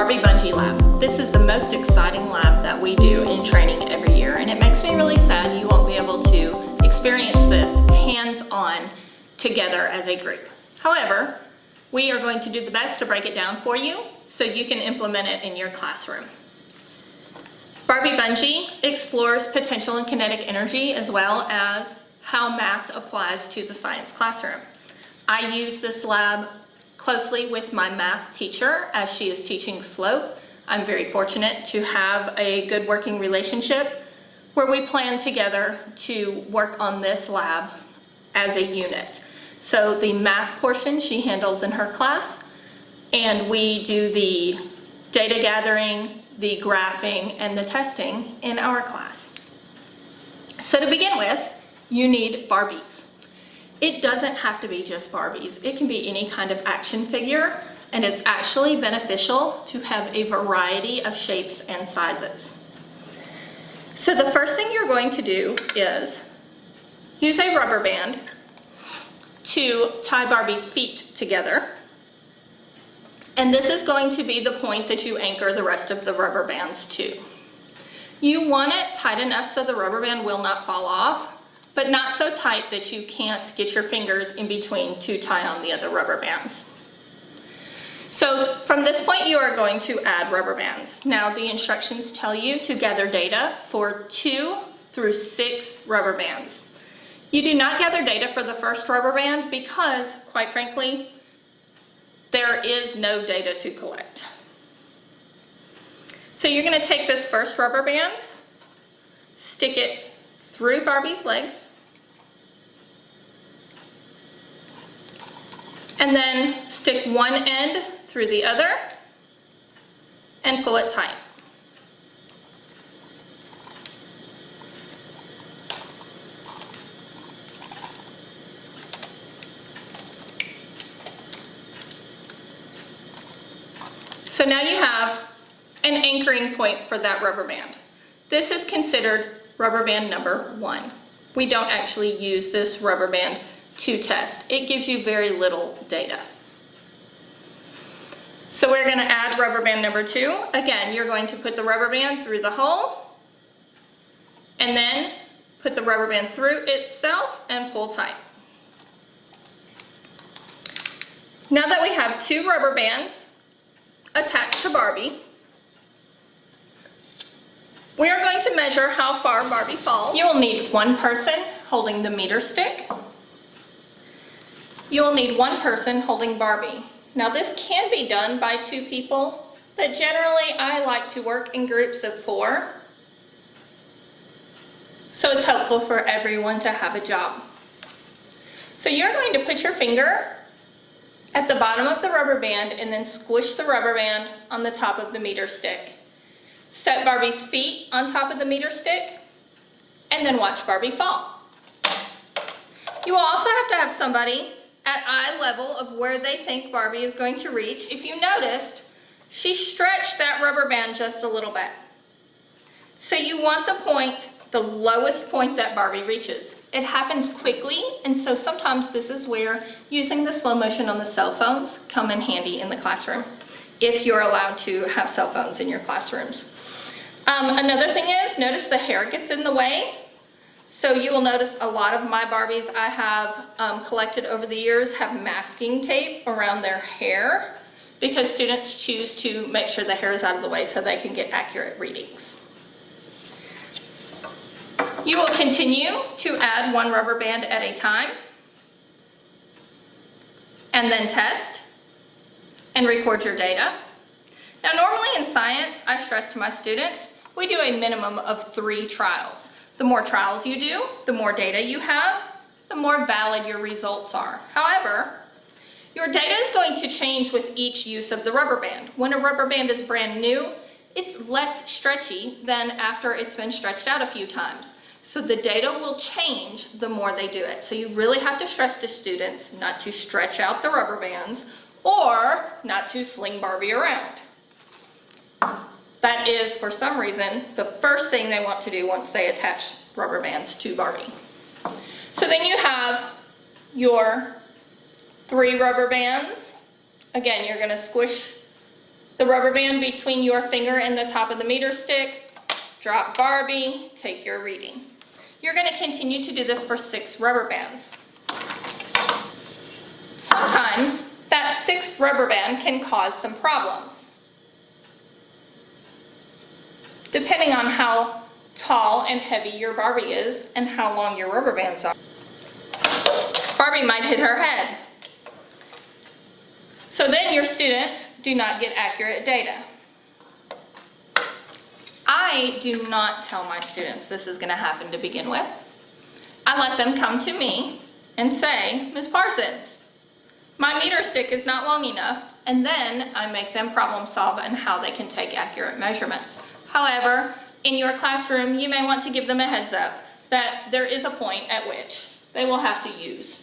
Barbie Bungee Lab. This is the most exciting lab that we do in training every year, and it makes me really sad you won't be able to experience this hands-on together as a group. However, we are going to do the best to break it down for you so you can implement it in your classroom. Barbie Bungee explores potential and kinetic energy as well as how math applies to the science classroom. I use this lab closely with my math teacher as she is teaching slope. I'm very fortunate to have a good working relationship where we plan together to work on this lab as a unit. So the math portion she handles in her class, and we do the data gathering, the graphing, and the testing in our class. So to begin with, you need Barbies. It doesn't have to be just Barbies. It can be any kind of action figure, and it's actually beneficial to have a variety of shapes and sizes. So the first thing you're going to do is use a rubber band to tie Barbie's feet together. And this is going to be the point that you anchor the rest of the rubber bands to. You want it tight enough so the rubber band will not fall off, but not so tight that you can't get your fingers in between to tie on the other rubber bands. So from this point, you are going to add rubber bands. Now the instructions tell you to gather data for 2 through 6 rubber bands. You do not gather data for the first rubber band because, quite frankly, there is no data to collect. So you're going to take this first rubber band, stick it through Barbie's legs, and then stick one end through the other and pull it tight. So now you have an anchoring point for that rubber band. This is considered rubber band number 1. We don't actually use this rubber band to test. It gives you very little data. So we're going to add rubber band number 2. Again, you're going to put the rubber band through the hole and then put the rubber band through itself and pull tight. Now that we have 2 rubber bands attached to Barbie, we are going to measure how far Barbie falls. You will need 1 person holding the meter stick. You will need 1 person holding Barbie. Now this can be done by 2 people, but generally I like to work in groups of 4. So it's helpful for everyone to have a job. So you're going to put your finger at the bottom of the rubber band and then squish the rubber band on the top of the meter stick. Set Barbie's feet on top of the meter stick and then watch Barbie fall. You will also have to have somebody at eye level of where they think Barbie is going to reach. If you noticed, she stretched that rubber band just a little bit. So you want the point, the lowest point that Barbie reaches. It happens quickly, and so sometimes this is where using the slow motion on the cell phones come in handy in the classroom, if you're allowed to have cell phones in your classrooms. Another thing is, notice the hair gets in the way. So you will notice a lot of my Barbies I have collected over the years have masking tape around their hair because students choose to make sure the hair is out of the way so they can get accurate readings. You will continue to add 1 rubber band at a time and then test and record your data. Now normally in science, I stress to my students, we do a minimum of 3 trials. The more trials you do, the more data you have, the more valid your results are. However, your data is going to change with each use of the rubber band. When a rubber band is brand new, it's less stretchy than after it's been stretched out a few times. So the data will change the more they do it. So you really have to stress to students not to stretch out the rubber bands or not to sling Barbie around. That is, for some reason, the first thing they want to do once they attach rubber bands to Barbie. So then you have your 3 rubber bands. Again, you're going to squish the rubber band between your finger and the top of the meter stick, drop Barbie, take your reading. You're going to continue to do this for 6 rubber bands. Sometimes that 6th rubber band can cause some problems, depending on how tall and heavy your Barbie is and how long your rubber bands are. Barbie might hit her head. So then your students do not get accurate data. I do not tell my students this is going to happen to begin with. I let them come to me and say, Ms. Parsons, my meter stick is not long enough, and then I make them problem solve and how they can take accurate measurements. However, in your classroom, you may want to give them a heads up that there is a point at which they will have to use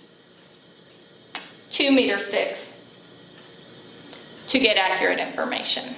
2 meter sticks to get accurate information.